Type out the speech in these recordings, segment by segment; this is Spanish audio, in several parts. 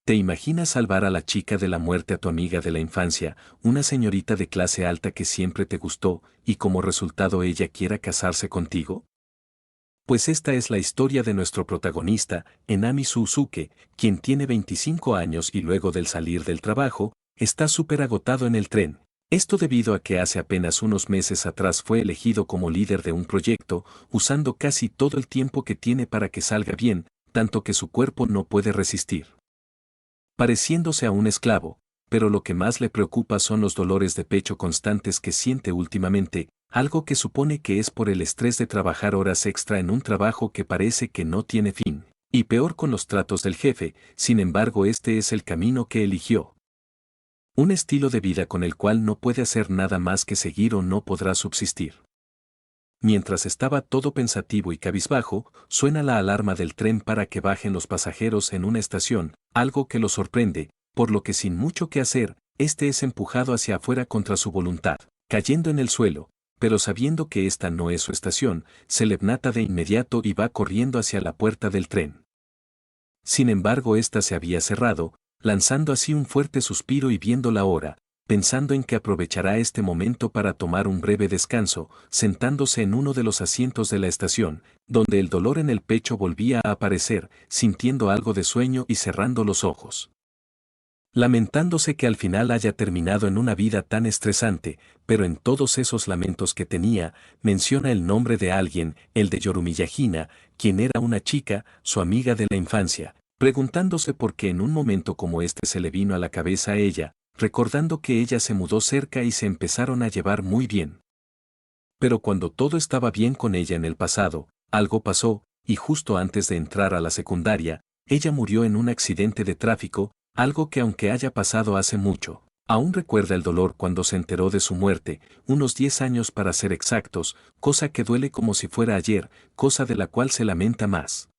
¿Te imaginas salvar a la chica de la muerte a tu amiga de la infancia, una señorita de clase alta que siempre te gustó, y como resultado ella quiera casarse contigo? Pues esta es la historia de nuestro protagonista, Enami Suzuki, quien tiene 25 años y luego del salir del trabajo, está súper agotado en el tren. Esto debido a que hace apenas unos meses atrás fue elegido como líder de un proyecto, usando casi todo el tiempo que tiene para que salga bien, tanto que su cuerpo no puede resistir. Pareciéndose a un esclavo, pero lo que más le preocupa son los dolores de pecho constantes que siente últimamente, algo que supone que es por el estrés de trabajar horas extra en un trabajo que parece que no tiene fin, y peor con los tratos del jefe. Sin embargo, este es el camino que eligió. Un estilo de vida con el cual no puede hacer nada más que seguir o no podrá subsistir. Mientras estaba todo pensativo y cabizbajo, suena la alarma del tren para que bajen los pasajeros en una estación, algo que lo sorprende, por lo que sin mucho que hacer, este es empujado hacia afuera contra su voluntad, cayendo en el suelo, pero sabiendo que esta no es su estación, se levanta de inmediato y va corriendo hacia la puerta del tren. Sin embargo, esta se había cerrado, lanzando así un fuerte suspiro y viendo la hora, pensando en que aprovechará este momento para tomar un breve descanso, sentándose en uno de los asientos de la estación, donde el dolor en el pecho volvía a aparecer, sintiendo algo de sueño y cerrando los ojos. Lamentándose que al final haya terminado en una vida tan estresante, pero en todos esos lamentos que tenía, menciona el nombre de alguien, el de Yorumiyajina, quien era una chica, su amiga de la infancia, preguntándose por qué en un momento como este se le vino a la cabeza a ella, recordando que ella se mudó cerca y se empezaron a llevar muy bien. Pero cuando todo estaba bien con ella en el pasado, algo pasó, y justo antes de entrar a la secundaria, ella murió en un accidente de tráfico, algo que aunque haya pasado hace mucho, aún recuerda el dolor cuando se enteró de su muerte, unos 10 años para ser exactos, cosa que duele como si fuera ayer, cosa de la cual se lamenta más.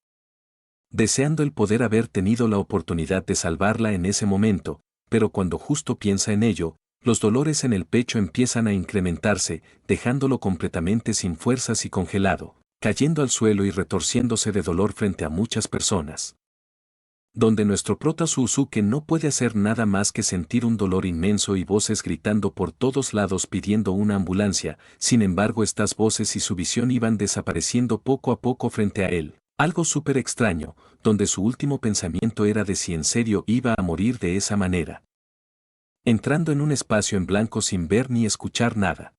Deseando el poder haber tenido la oportunidad de salvarla en ese momento, pero cuando justo piensa en ello, los dolores en el pecho empiezan a incrementarse, dejándolo completamente sin fuerzas y congelado, cayendo al suelo y retorciéndose de dolor frente a muchas personas. Donde nuestro prota Suzuki no puede hacer nada más que sentir un dolor inmenso y voces gritando por todos lados pidiendo una ambulancia. Sin embargo, estas voces y su visión iban desapareciendo poco a poco frente a él. Algo súper extraño, donde su último pensamiento era de si en serio iba a morir de esa manera. Entrando en un espacio en blanco sin ver ni escuchar nada.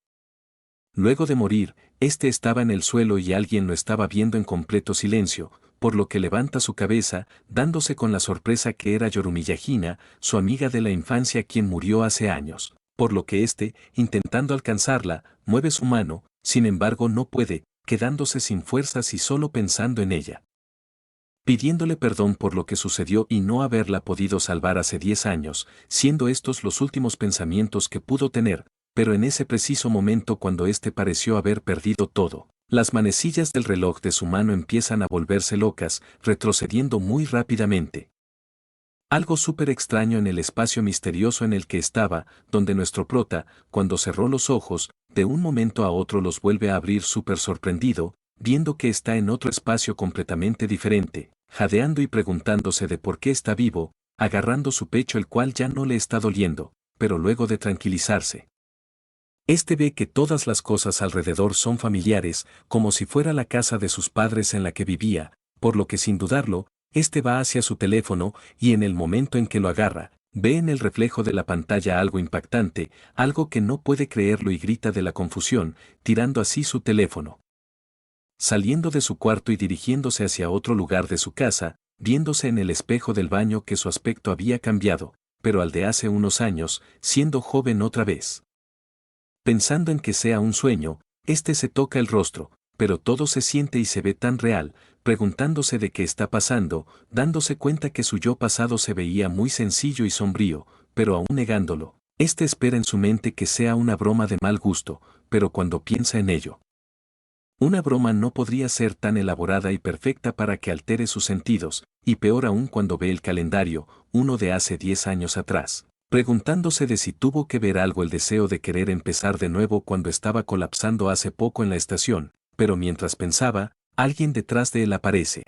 Luego de morir, este estaba en el suelo y alguien lo estaba viendo en completo silencio, por lo que levanta su cabeza, dándose con la sorpresa que era Yorumiyajina, su amiga de la infancia quien murió hace años, por lo que intentando alcanzarla, mueve su mano, sin embargo no puede, quedándose sin fuerzas y solo pensando en ella. Pidiéndole perdón por lo que sucedió y no haberla podido salvar hace 10 años, siendo estos los últimos pensamientos que pudo tener, pero en ese preciso momento cuando pareció haber perdido todo, las manecillas del reloj de su mano empiezan a volverse locas, retrocediendo muy rápidamente. Algo súper extraño en el espacio misterioso en el que estaba, donde nuestro prota, cuando cerró los ojos, de un momento a otro los vuelve a abrir súper sorprendido, viendo que está en otro espacio completamente diferente, jadeando y preguntándose de por qué está vivo, agarrando su pecho el cual ya no le está doliendo, pero luego de tranquilizarse. Ve que todas las cosas alrededor son familiares, como si fuera la casa de sus padres en la que vivía, por lo que sin dudarlo, va hacia su teléfono y en el momento en que lo agarra, ve en el reflejo de la pantalla algo impactante, algo que no puede creerlo y grita de la confusión, tirando así su teléfono. Saliendo de su cuarto y dirigiéndose hacia otro lugar de su casa, viéndose en el espejo del baño que su aspecto había cambiado, pero al de hace unos años, siendo joven otra vez. Pensando en que sea un sueño, se toca el rostro, pero todo se siente y se ve tan real, preguntándose de qué está pasando, dándose cuenta que su yo pasado se veía muy sencillo y sombrío, pero aún negándolo. Espera en su mente que sea una broma de mal gusto, pero cuando piensa en ello, una broma no podría ser tan elaborada y perfecta para que altere sus sentidos, y peor aún cuando ve el calendario, uno de hace 10 años atrás, preguntándose de si tuvo que ver algo el deseo de querer empezar de nuevo cuando estaba colapsando hace poco en la estación, pero mientras pensaba, alguien detrás de él aparece.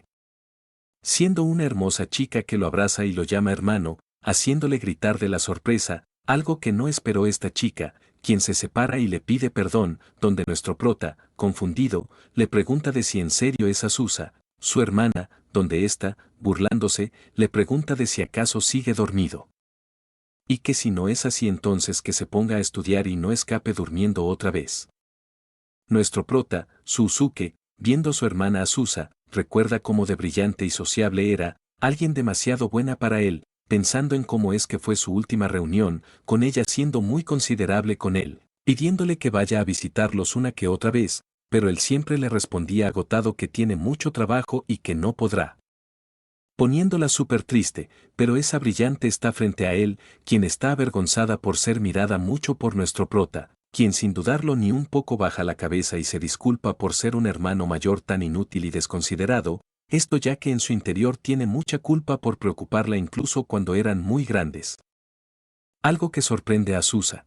siendo una hermosa chica que lo abraza y lo llama hermano, haciéndole gritar de la sorpresa, algo que no esperó esta chica, quien se separa y le pide perdón, donde nuestro prota, confundido, le pregunta de si en serio es Azusa, su hermana, donde ésta, burlándose, le pregunta de si acaso sigue dormido. Y que si no es así entonces que se ponga a estudiar y no escape durmiendo otra vez. Nuestro prota, Suzuke, viendo a su hermana Azusa, recuerda cómo de brillante y sociable era, alguien demasiado buena para él, pensando en cómo es que fue su última reunión, con ella siendo muy considerable con él, pidiéndole que vaya a visitarlos una que otra vez, pero él siempre le respondía agotado que tiene mucho trabajo y que no podrá. Poniéndola súper triste, pero esa brillante está frente a él, quien está avergonzada por ser mirada mucho por nuestro prota, quien sin dudarlo ni un poco baja la cabeza y se disculpa por ser un hermano mayor tan inútil y desconsiderado, esto ya que en su interior tiene mucha culpa por preocuparla incluso cuando eran muy grandes. Algo que sorprende a Azusa.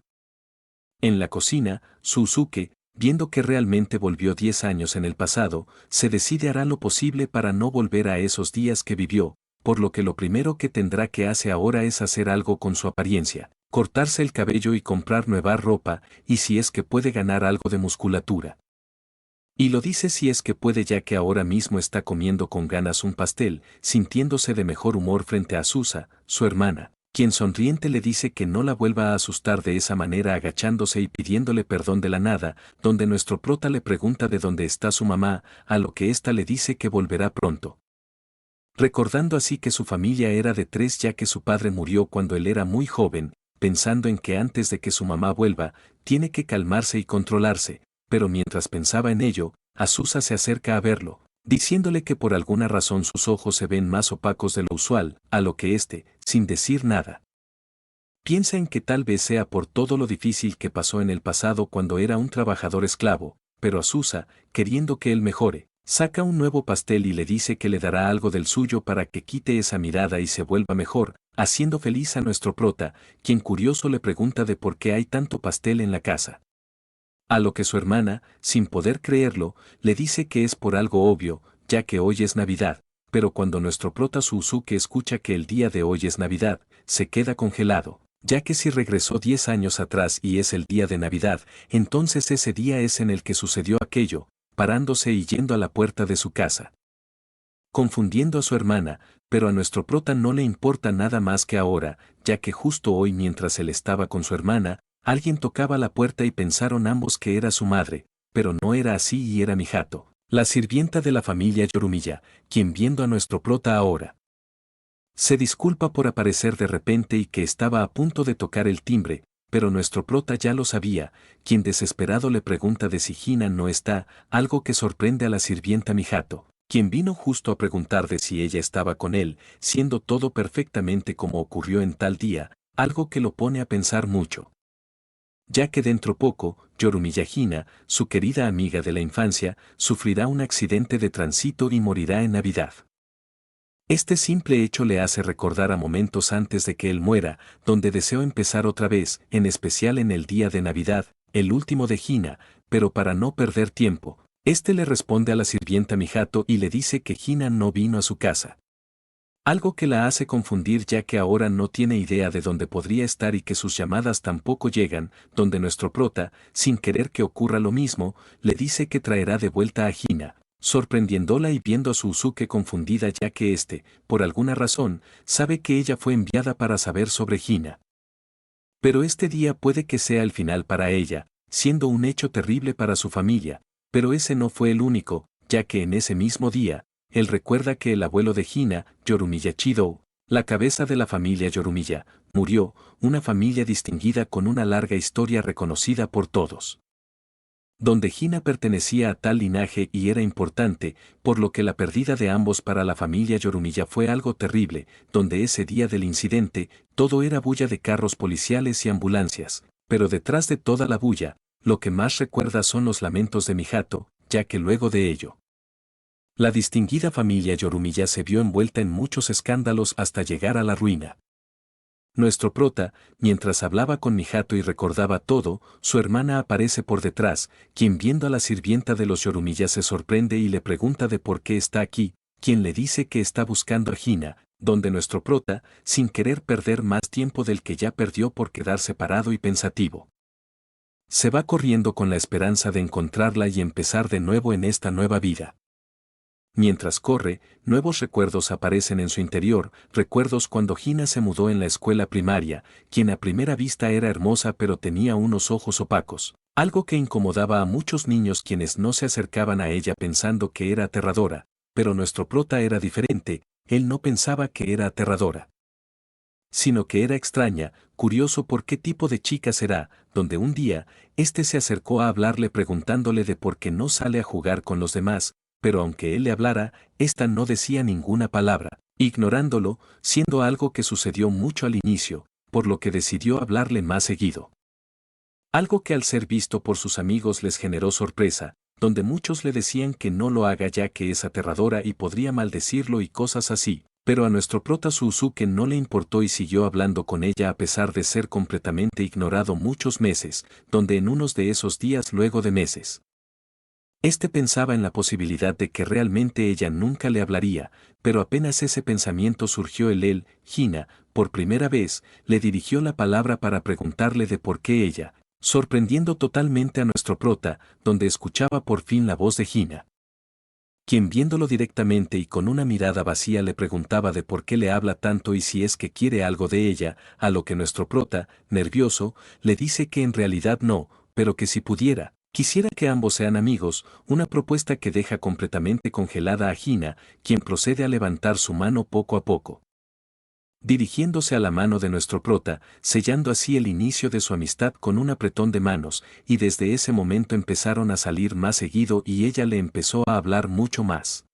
En la cocina, Suzuke, viendo que realmente volvió 10 años en el pasado, se decide hará lo posible para no volver a esos días que vivió, por lo que lo primero que tendrá que hacer ahora es hacer algo con su apariencia, cortarse el cabello y comprar nueva ropa, y si es que puede ganar algo de musculatura. Y lo dice si es que puede ya que ahora mismo está comiendo con ganas un pastel, sintiéndose de mejor humor frente a Azusa, su hermana, quien sonriente le dice que no la vuelva a asustar de esa manera agachándose y pidiéndole perdón de la nada, donde nuestro prota le pregunta de dónde está su mamá, a lo que ésta le dice que volverá pronto. Recordando así que su familia era de 3 ya que su padre murió cuando él era muy joven, pensando en que antes de que su mamá vuelva, tiene que calmarse y controlarse, pero mientras pensaba en ello, Azusa se acerca a verlo, diciéndole que por alguna razón sus ojos se ven más opacos de lo usual, a lo que éste, sin decir nada, piensa en que tal vez sea por todo lo difícil que pasó en el pasado cuando era un trabajador esclavo, pero Azusa, queriendo que él mejore, saca un nuevo pastel y le dice que le dará algo del suyo para que quite esa mirada y se vuelva mejor, haciendo feliz a nuestro prota, quien curioso le pregunta de por qué hay tanto pastel en la casa. A lo que su hermana, sin poder creerlo, le dice que es por algo obvio, ya que hoy es Navidad, pero cuando nuestro prota Suzuki escucha que el día de hoy es Navidad, se queda congelado, ya que si regresó 10 años atrás y es el día de Navidad, entonces ese día es en el que sucedió aquello, parándose y yendo a la puerta de su casa. Confundiendo a su hermana, pero a nuestro prota no le importa nada más que ahora, ya que justo hoy mientras él estaba con su hermana, alguien tocaba la puerta y pensaron ambos que era su madre, pero no era así y era Mihato, la sirvienta de la familia Yorumiya, quien viendo a nuestro prota ahora, se disculpa por aparecer de repente y que estaba a punto de tocar el timbre, pero nuestro prota ya lo sabía, quien desesperado le pregunta de si Hina no está, algo que sorprende a la sirvienta Mihato, quien vino justo a preguntar de si ella estaba con él, siendo todo perfectamente como ocurrió en tal día, algo que lo pone a pensar mucho. Ya que dentro poco, Yorumiya Hina, su querida amiga de la infancia, sufrirá un accidente de tránsito y morirá en Navidad. Este simple hecho le hace recordar a momentos antes de que él muera, donde deseó empezar otra vez, en especial en el día de Navidad, el último de Hina, pero para no perder tiempo, este le responde a la sirvienta Mihato y le dice que Hina no vino a su casa. Algo que la hace confundir ya que ahora no tiene idea de dónde podría estar y que sus llamadas tampoco llegan, donde nuestro prota, sin querer que ocurra lo mismo, le dice que traerá de vuelta a Hina, sorprendiéndola y viendo a Suzuki confundida ya que éste, por alguna razón, sabe que ella fue enviada para saber sobre Hina. Pero este día puede que sea el final para ella, siendo un hecho terrible para su familia, pero ese no fue el único, ya que en ese mismo día, él recuerda que el abuelo de Hina, Yorumiya Chidou, la cabeza de la familia Yorumiya, murió, una familia distinguida con una larga historia reconocida por todos. Donde Hina pertenecía a tal linaje y era importante, por lo que la pérdida de ambos para la familia Yorumiya fue algo terrible, donde ese día del incidente, todo era bulla de carros policiales y ambulancias, pero detrás de toda la bulla, lo que más recuerda son los lamentos de Mihato, ya que luego de ello, la distinguida familia Yorumiya se vio envuelta en muchos escándalos hasta llegar a la ruina. Nuestro prota, mientras hablaba con Mihato y recordaba todo, su hermana aparece por detrás, quien viendo a la sirvienta de los Yorumiya se sorprende y le pregunta de por qué está aquí, quien le dice que está buscando a Hina, donde nuestro prota, sin querer perder más tiempo del que ya perdió por quedar separado y pensativo, se va corriendo con la esperanza de encontrarla y empezar de nuevo en esta nueva vida. Mientras corre, nuevos recuerdos aparecen en su interior, recuerdos cuando Hina se mudó en la escuela primaria, quien a primera vista era hermosa pero tenía unos ojos opacos, algo que incomodaba a muchos niños quienes no se acercaban a ella pensando que era aterradora, pero nuestro prota era diferente, él no pensaba que era aterradora, sino que era extraña, curioso por qué tipo de chica será, donde un día, este se acercó a hablarle preguntándole de por qué no sale a jugar con los demás, pero aunque él le hablara, ésta no decía ninguna palabra, ignorándolo, siendo algo que sucedió mucho al inicio, por lo que decidió hablarle más seguido. Algo que al ser visto por sus amigos les generó sorpresa, donde muchos le decían que no lo haga ya que es aterradora y podría maldecirlo y cosas así, pero a nuestro prota Suzuki no le importó y siguió hablando con ella a pesar de ser completamente ignorado muchos meses, donde en unos de esos días luego de meses, este pensaba en la posibilidad de que realmente ella nunca le hablaría, pero apenas ese pensamiento surgió él, Hina, por primera vez, le dirigió la palabra para preguntarle de por qué ella, sorprendiendo totalmente a nuestro prota, donde escuchaba por fin la voz de Hina, quien viéndolo directamente y con una mirada vacía le preguntaba de por qué le habla tanto y si es que quiere algo de ella, a lo que nuestro prota, nervioso, le dice que en realidad no, pero que si pudiera, quisiera que ambos sean amigos, una propuesta que deja completamente congelada a Hina, quien procede a levantar su mano poco a poco, dirigiéndose a la mano de nuestro prota, sellando así el inicio de su amistad con un apretón de manos, y desde ese momento empezaron a salir más seguido y ella le empezó a hablar mucho más.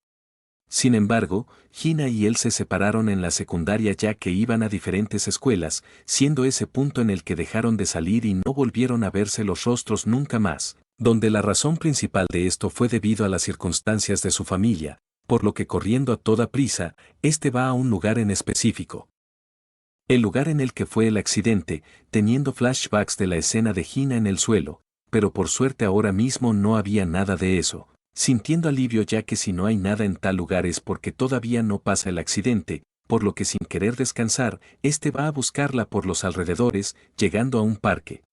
Sin embargo, Hina y él se separaron en la secundaria ya que iban a diferentes escuelas, siendo ese punto en el que dejaron de salir y no volvieron a verse los rostros nunca más, donde la razón principal de esto fue debido a las circunstancias de su familia, por lo que corriendo a toda prisa, este va a un lugar en específico. El lugar en el que fue el accidente, teniendo flashbacks de la escena de Hina en el suelo, pero por suerte ahora mismo no había nada de eso, sintiendo alivio ya que si no hay nada en tal lugar es porque todavía no pasa el accidente, por lo que sin querer descansar, este va a buscarla por los alrededores, llegando a un parque,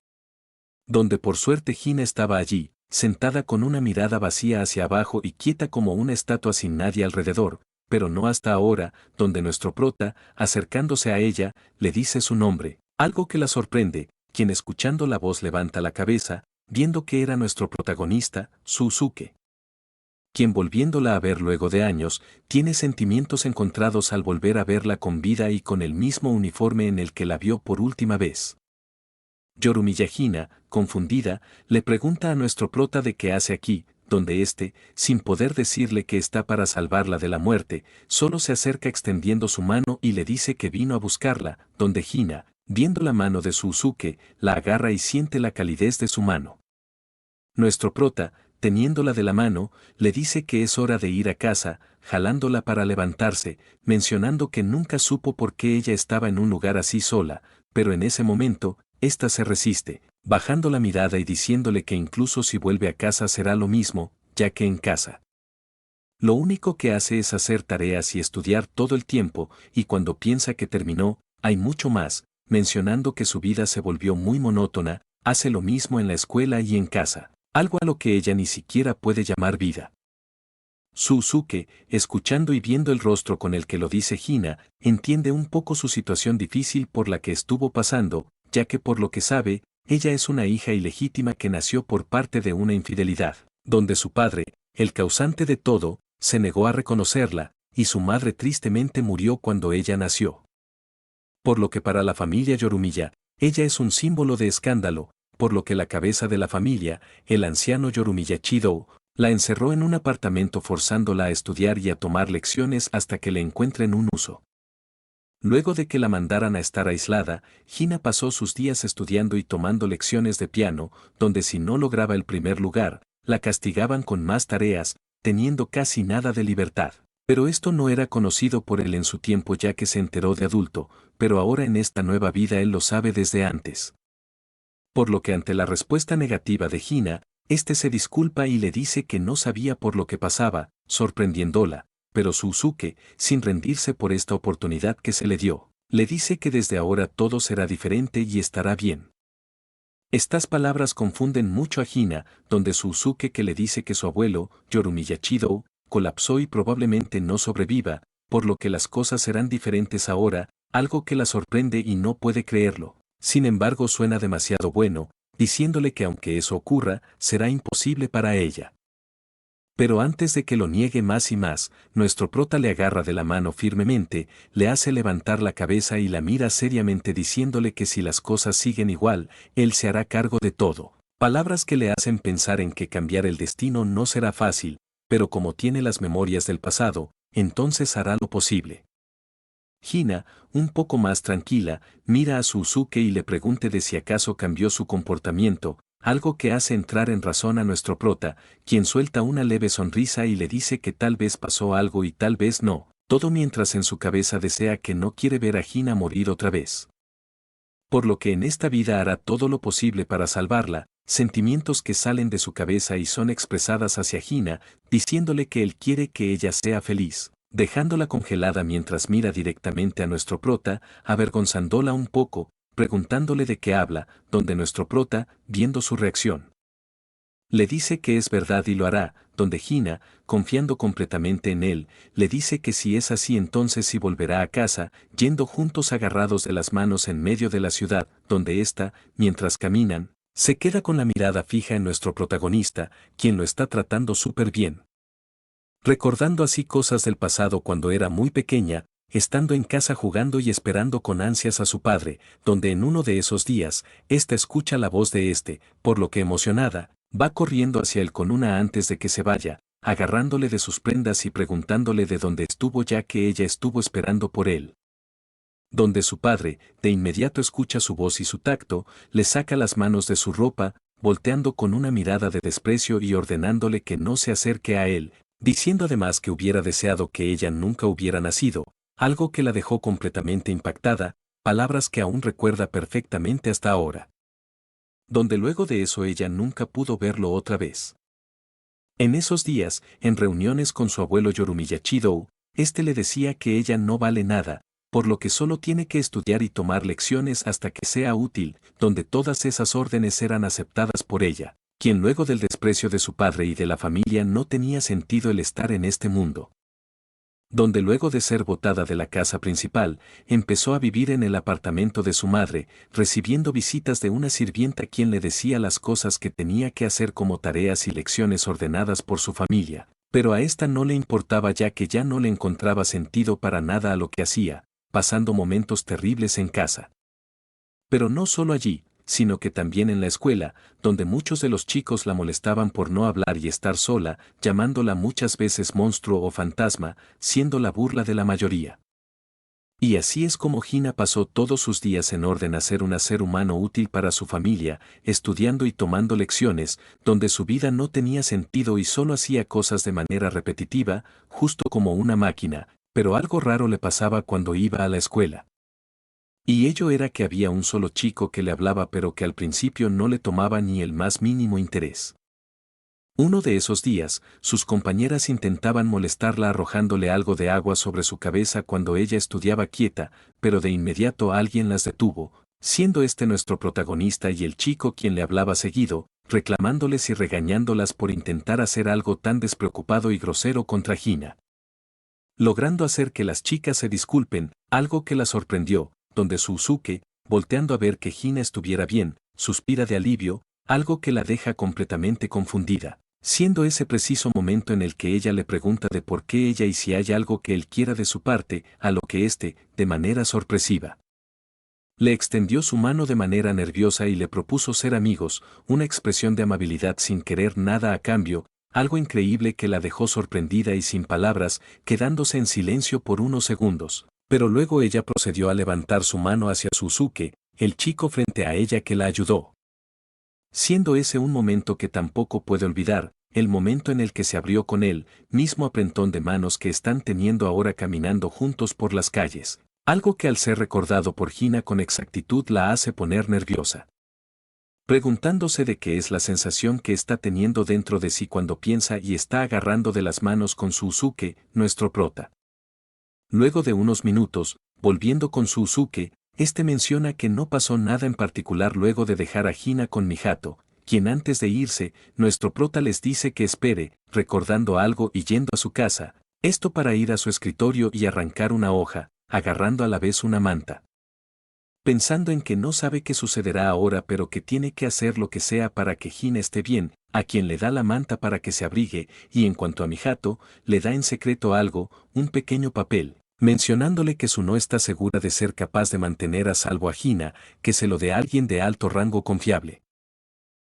donde por suerte Hina estaba allí, sentada con una mirada vacía hacia abajo y quieta como una estatua sin nadie alrededor, pero no hasta ahora, donde nuestro prota, acercándose a ella, le dice su nombre, algo que la sorprende, quien escuchando la voz levanta la cabeza, viendo que era nuestro protagonista, Suzuki, quien volviéndola a ver luego de años, tiene sentimientos encontrados al volver a verla con vida y con el mismo uniforme en el que la vio por última vez. Yorumiya Hina, confundida, le pregunta a nuestro prota de qué hace aquí, donde éste, sin poder decirle que está para salvarla de la muerte, solo se acerca extendiendo su mano y le dice que vino a buscarla, donde Hina, viendo la mano de Suzuki, la agarra y siente la calidez de su mano. Nuestro prota, teniéndola de la mano, le dice que es hora de ir a casa, jalándola para levantarse, mencionando que nunca supo por qué ella estaba en un lugar así sola, pero en ese momento, ésta se resiste, bajando la mirada y diciéndole que incluso si vuelve a casa será lo mismo, ya que en casa lo único que hace es hacer tareas y estudiar todo el tiempo, y cuando piensa que terminó, hay mucho más, mencionando que su vida se volvió muy monótona, hace lo mismo en la escuela y en casa, algo a lo que ella ni siquiera puede llamar vida. Suzuki, escuchando y viendo el rostro con el que lo dice Hina, entiende un poco su situación difícil por la que estuvo pasando, ya que por lo que sabe, ella es una hija ilegítima que nació por parte de una infidelidad, donde su padre, el causante de todo, se negó a reconocerla, y su madre tristemente murió cuando ella nació. Por lo que para la familia Yorumiya, ella es un símbolo de escándalo, por lo que la cabeza de la familia, el anciano Yorumiya Chido, la encerró en un apartamento forzándola a estudiar y a tomar lecciones hasta que le encuentren un uso. Luego de que la mandaran a estar aislada, Hina pasó sus días estudiando y tomando lecciones de piano, donde si no lograba el primer lugar, la castigaban con más tareas, teniendo casi nada de libertad. Pero esto no era conocido por él en su tiempo ya que se enteró de adulto, pero ahora en esta nueva vida él lo sabe desde antes. Por lo que ante la respuesta negativa de Hina, este se disculpa y le dice que no sabía por lo que pasaba, sorprendiéndola, pero Suzuki, sin rendirse por esta oportunidad que se le dio, le dice que desde ahora todo será diferente y estará bien. Estas palabras confunden mucho a Hina, donde Suzuki que le dice que su abuelo, Yorumi Yachido, colapsó y probablemente no sobreviva, por lo que las cosas serán diferentes ahora, algo que la sorprende y no puede creerlo. Sin embargo, suena demasiado bueno, diciéndole que aunque eso ocurra, será imposible para ella. Pero antes de que lo niegue más y más, nuestro prota le agarra de la mano firmemente, le hace levantar la cabeza y la mira seriamente diciéndole que si las cosas siguen igual, él se hará cargo de todo. Palabras que le hacen pensar en que cambiar el destino no será fácil, pero como tiene las memorias del pasado, entonces hará lo posible. Hina, un poco más tranquila, mira a Suzuki y le pregunta de si acaso cambió su comportamiento, algo que hace entrar en razón a nuestro prota, quien suelta una leve sonrisa y le dice que tal vez pasó algo y tal vez no, todo mientras en su cabeza desea que no quiere ver a Hina morir otra vez. Por lo que en esta vida hará todo lo posible para salvarla, sentimientos que salen de su cabeza y son expresadas hacia Hina, diciéndole que él quiere que ella sea feliz, dejándola congelada mientras mira directamente a nuestro prota, avergonzándola un poco, preguntándole de qué habla, donde nuestro prota, viendo su reacción, le dice que es verdad y lo hará, donde Hina, confiando completamente en él, le dice que si es así entonces sí volverá a casa, yendo juntos agarrados de las manos en medio de la ciudad, donde ésta, mientras caminan, se queda con la mirada fija en nuestro protagonista, quien lo está tratando súper bien. Recordando así cosas del pasado cuando era muy pequeña, estando en casa jugando y esperando con ansias a su padre, donde en uno de esos días, ésta escucha la voz de éste, por lo que emocionada, va corriendo hacia él con una antes de que se vaya, agarrándole de sus prendas y preguntándole de dónde estuvo ya que ella estuvo esperando por él. Donde su padre, de inmediato escucha su voz y su tacto, le saca las manos de su ropa, volteando con una mirada de desprecio y ordenándole que no se acerque a él, diciendo además que hubiera deseado que ella nunca hubiera nacido, algo que la dejó completamente impactada, palabras que aún recuerda perfectamente hasta ahora. Donde luego de eso ella nunca pudo verlo otra vez. En esos días, en reuniones con su abuelo Yorumi Yachido, este le decía que ella no vale nada, por lo que solo tiene que estudiar y tomar lecciones hasta que sea útil, donde todas esas órdenes eran aceptadas por ella, quien luego del desprecio de su padre y de la familia no tenía sentido el estar en este mundo. Donde luego de ser botada de la casa principal, empezó a vivir en el apartamento de su madre, recibiendo visitas de una sirvienta quien le decía las cosas que tenía que hacer como tareas y lecciones ordenadas por su familia, pero a esta no le importaba ya que ya no le encontraba sentido para nada a lo que hacía, pasando momentos terribles en casa. Pero no solo allí, sino que también en la escuela, donde muchos de los chicos la molestaban por no hablar y estar sola, llamándola muchas veces monstruo o fantasma, siendo la burla de la mayoría. Y así es como Hina pasó todos sus días en orden a ser un ser humano útil para su familia, estudiando y tomando lecciones, donde su vida no tenía sentido y solo hacía cosas de manera repetitiva, justo como una máquina, pero algo raro le pasaba cuando iba a la escuela. Y ello era que había un solo chico que le hablaba pero que al principio no le tomaba ni el más mínimo interés. Uno de esos días, sus compañeras intentaban molestarla arrojándole algo de agua sobre su cabeza cuando ella estudiaba quieta, pero de inmediato alguien las detuvo, siendo este nuestro protagonista y el chico quien le hablaba seguido, reclamándoles y regañándolas por intentar hacer algo tan despreocupado y grosero contra Hina. Logrando hacer que las chicas se disculpen, algo que la sorprendió, donde Suzuki, volteando a ver que Hina estuviera bien, suspira de alivio, algo que la deja completamente confundida, siendo ese preciso momento en el que ella le pregunta de por qué ella y si hay algo que él quiera de su parte, a lo que éste, de manera sorpresiva, le extendió su mano de manera nerviosa y le propuso ser amigos, una expresión de amabilidad sin querer nada a cambio, algo increíble que la dejó sorprendida y sin palabras, quedándose en silencio por unos segundos. Pero luego ella procedió a levantar su mano hacia Suzuki, el chico frente a ella que la ayudó. Siendo ese un momento que tampoco puede olvidar, el momento en el que se abrió con él, mismo apretón de manos que están teniendo ahora caminando juntos por las calles, algo que al ser recordado por Hina con exactitud la hace poner nerviosa. preguntándose de qué es la sensación que está teniendo dentro de sí cuando piensa y está agarrando de las manos con Suzuki, nuestro prota. Luego de unos minutos, volviendo con Suzuki, este menciona que no pasó nada en particular luego de dejar a Hina con Mihato, quien antes de irse, nuestro prota les dice que espere, recordando algo y yendo a su casa, esto para ir a su escritorio y arrancar una hoja, agarrando a la vez una manta. Pensando en que no sabe qué sucederá ahora pero que tiene que hacer lo que sea para que Hina esté bien, a quien le da la manta para que se abrigue, y en cuanto a Mihato, le da en secreto algo, un pequeño papel, mencionándole que su no está segura de ser capaz de mantener a salvo a Hina, que se lo dé a alguien de alto rango confiable.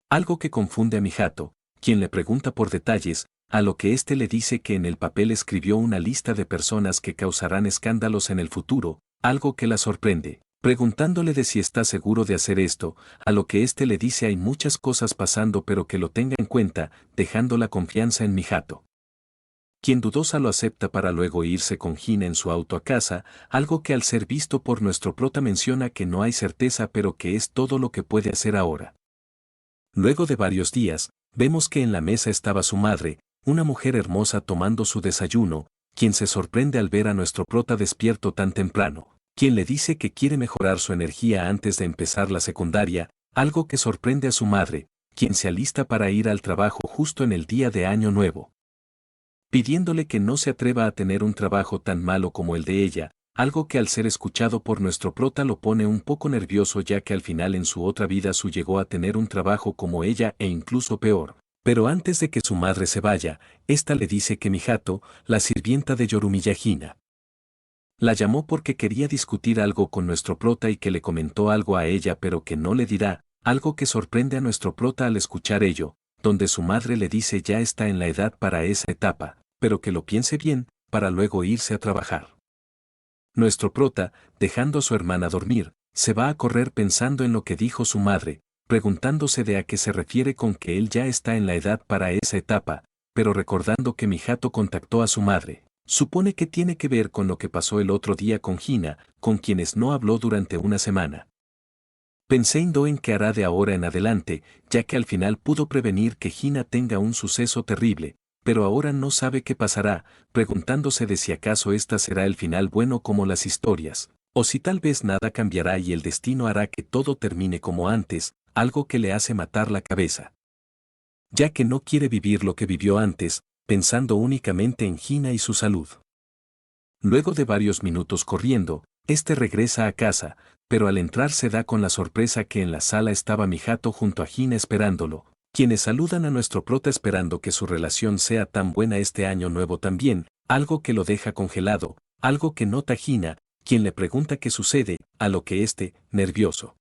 Algo que confunde a Mihato, quien le pregunta por detalles, a lo que éste le dice que en el papel escribió una lista de personas que causarán escándalos en el futuro, algo que la sorprende. Preguntándole de si está seguro de hacer esto, a lo que éste le dice hay muchas cosas pasando pero que lo tenga en cuenta, dejando la confianza en Mihato. Quien dudosa lo acepta para luego irse con Hina en su auto a casa, algo que al ser visto por nuestro prota menciona que no hay certeza pero que es todo lo que puede hacer ahora. Luego de varios días, vemos que en la mesa estaba su madre, una mujer hermosa tomando su desayuno, quien se sorprende al ver a nuestro prota despierto tan temprano, quien le dice que quiere mejorar su energía antes de empezar la secundaria, algo que sorprende a su madre, quien se alista para ir al trabajo justo en el día de Año Nuevo. Pidiéndole que no se atreva a tener un trabajo tan malo como el de ella, algo que al ser escuchado por nuestro prota lo pone un poco nervioso ya que al final en su otra vida su llegó a tener un trabajo como ella e incluso peor. Pero antes de que su madre se vaya, ésta le dice que Mihato, la sirvienta de Yorumiya Hina, la llamó porque quería discutir algo con nuestro prota y que le comentó algo a ella pero que no le dirá, algo que sorprende a nuestro prota al escuchar ello, donde su madre le dice ya está en la edad para esa etapa, pero que lo piense bien, para luego irse a trabajar. Nuestro prota, dejando a su hermana dormir, se va a correr pensando en lo que dijo su madre, preguntándose de a qué se refiere con que él ya está en la edad para esa etapa, pero recordando que Mihato contactó a su madre. Supone que tiene que ver con lo que pasó el otro día con Hina, con quienes no habló durante una semana. Pensando en qué hará de ahora en adelante, ya que al final pudo prevenir que Hina tenga un suceso terrible, pero ahora no sabe qué pasará, preguntándose de si acaso esta será el final bueno como las historias, o si tal vez nada cambiará y el destino hará que todo termine como antes, algo que le hace matar la cabeza. Ya que no quiere vivir lo que vivió antes, pensando únicamente en Hina y su salud. Luego de varios minutos corriendo, este regresa a casa, pero al entrar se da con la sorpresa que en la sala estaba Mihato junto a Hina esperándolo, quienes saludan a nuestro prota esperando que su relación sea tan buena este año nuevo también, algo que lo deja congelado, algo que nota Hina, quien le pregunta qué sucede, a lo que este, nervioso,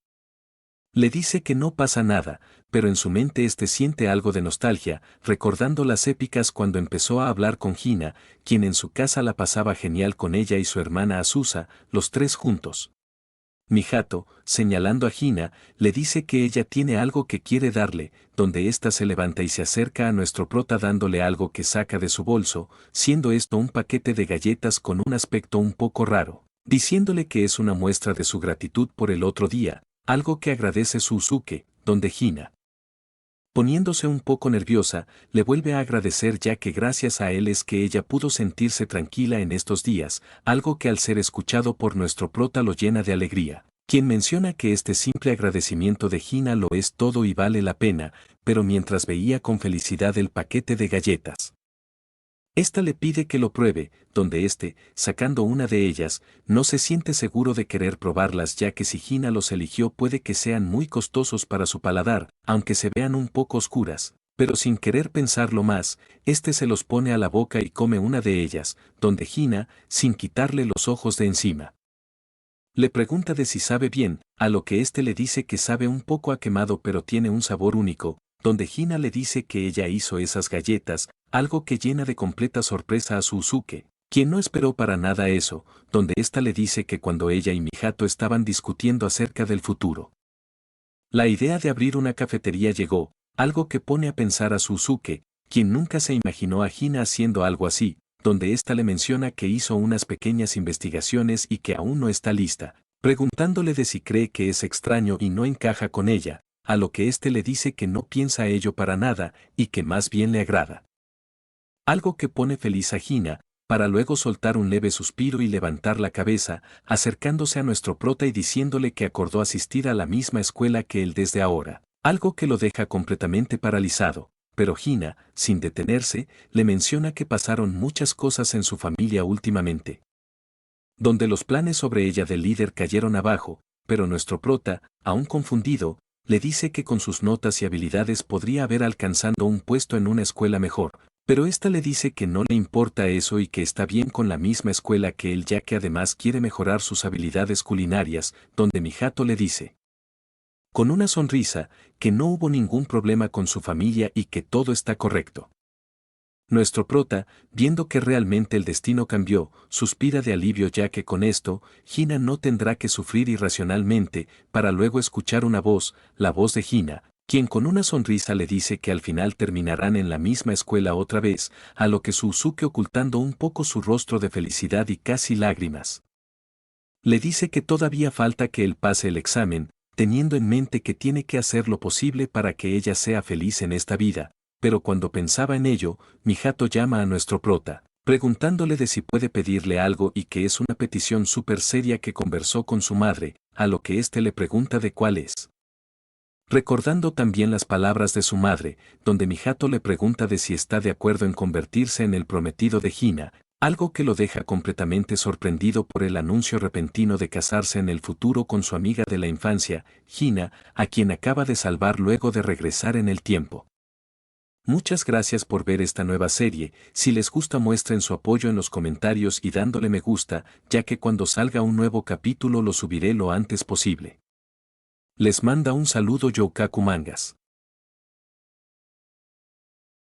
le dice que no pasa nada, pero en su mente siente algo de nostalgia, recordando las épicas cuando empezó a hablar con Hina, quien en su casa la pasaba genial con ella y su hermana Azusa, los tres juntos. Mihato, señalando a Hina, le dice que ella tiene algo que quiere darle, donde ésta se levanta y se acerca a nuestro prota dándole algo que saca de su bolso, siendo esto un paquete de galletas con un aspecto un poco raro, diciéndole que es una muestra de su gratitud por el otro día, algo que agradece Suzuki, donde Hina, poniéndose un poco nerviosa, le vuelve a agradecer ya que gracias a él es que ella pudo sentirse tranquila en estos días, algo que al ser escuchado por nuestro prota lo llena de alegría, quien menciona que este simple agradecimiento de Hina lo es todo y vale la pena, pero mientras veía con felicidad el paquete de galletas, esta le pide que lo pruebe, donde sacando una de ellas, no se siente seguro de querer probarlas ya que si Hina los eligió puede que sean muy costosos para su paladar, aunque se vean un poco oscuras, pero sin querer pensarlo más, se los pone a la boca y come una de ellas, donde Hina, sin quitarle los ojos de encima, le pregunta de si sabe bien, a lo que le dice que sabe un poco a quemado pero tiene un sabor único, donde Hina le dice que ella hizo esas galletas, algo que llena de completa sorpresa a Suzuki, quien no esperó para nada eso, donde le dice que cuando ella y Mihato estaban discutiendo acerca del futuro, la idea de abrir una cafetería llegó, algo que pone a pensar a Suzuki, quien nunca se imaginó a Hina haciendo algo así, donde le menciona que hizo unas pequeñas investigaciones y que aún no está lista, preguntándole de si cree que es extraño y no encaja con ella, a lo que éste le dice que no piensa ello para nada y que más bien le agrada. Algo que pone feliz a Hina, para luego soltar un leve suspiro y levantar la cabeza, acercándose a nuestro prota y diciéndole que acordó asistir a la misma escuela que él desde ahora, algo que lo deja completamente paralizado. Pero Hina, sin detenerse, le menciona que pasaron muchas cosas en su familia últimamente, donde los planes sobre ella del líder cayeron abajo, pero nuestro prota, aún confundido, le dice que con sus notas y habilidades podría haber alcanzado un puesto en una escuela mejor, pero ésta le dice que no le importa eso y que está bien con la misma escuela que él, ya que además quiere mejorar sus habilidades culinarias, donde Mihato le dice, con una sonrisa, que no hubo ningún problema con su familia y que todo está correcto. Nuestro prota, viendo que realmente el destino cambió, suspira de alivio, ya que con esto, Hina no tendrá que sufrir irracionalmente, para luego escuchar una voz, la voz de Hina, quien con una sonrisa le dice que al final terminarán en la misma escuela otra vez, a lo que Suzuki, ocultando un poco su rostro de felicidad y casi lágrimas, le dice que todavía falta que él pase el examen, teniendo en mente que tiene que hacer lo posible para que ella sea feliz en esta vida. Pero cuando pensaba en ello, Mihato llama a nuestro prota, preguntándole de si puede pedirle algo y que es una petición súper seria que conversó con su madre, a lo que éste le pregunta de cuál es. Recordando también las palabras de su madre, donde Mihato le pregunta de si está de acuerdo en convertirse en el prometido de Hina, algo que lo deja completamente sorprendido por el anuncio repentino de casarse en el futuro con su amiga de la infancia, Hina, a quien acaba de salvar luego de regresar en el tiempo. Muchas gracias por ver esta nueva serie. Si les gusta, muestren su apoyo en los comentarios y dándole me gusta, ya que cuando salga un nuevo capítulo lo subiré lo antes posible. Les manda un saludo Youkaku Mangas.